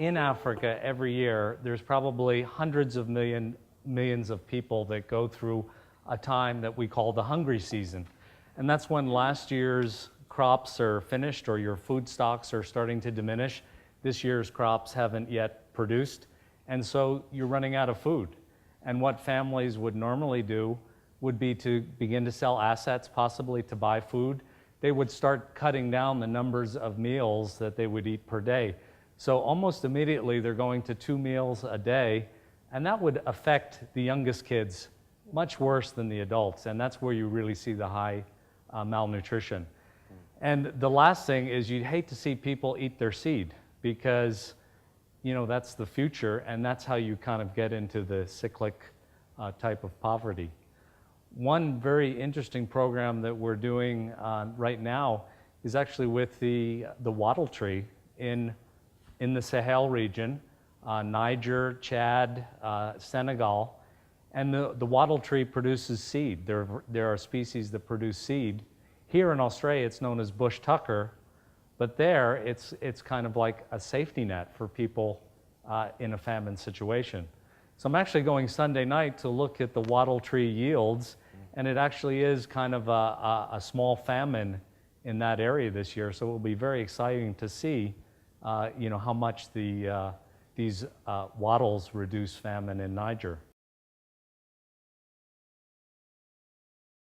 in Africa every year, there's probably hundreds of millions of people that go through a time that we call the hungry season. And that's when last year's crops are finished or your food stocks are starting to diminish. This year's crops haven't yet produced, and so you're running out of food. And what families would normally do would be to begin to sell assets, possibly to buy food. They would start cutting down the numbers of meals that they would eat per day. So almost immediately they're going to 2 meals a day, and that would affect the youngest kids much worse than the adults, and that's where you really see the high malnutrition. And the last thing is you'd hate to see people eat their seed, because that's the future, and that's how you kind of get into the cyclic type of poverty. One very interesting program that we're doing right now is actually with the wattle tree in the Sahel region, Niger, Chad, Senegal, and the wattle tree produces seed. There are species that produce seed. Here in Australia, it's known as bush tucker, but there it's kind of like a safety net for people in a famine situation. So I'm actually going Sunday night to look at the wattle tree yields, and it actually is kind of a small famine in that area this year. So it will be very exciting to see, how much these wattles reduce famine in Niger.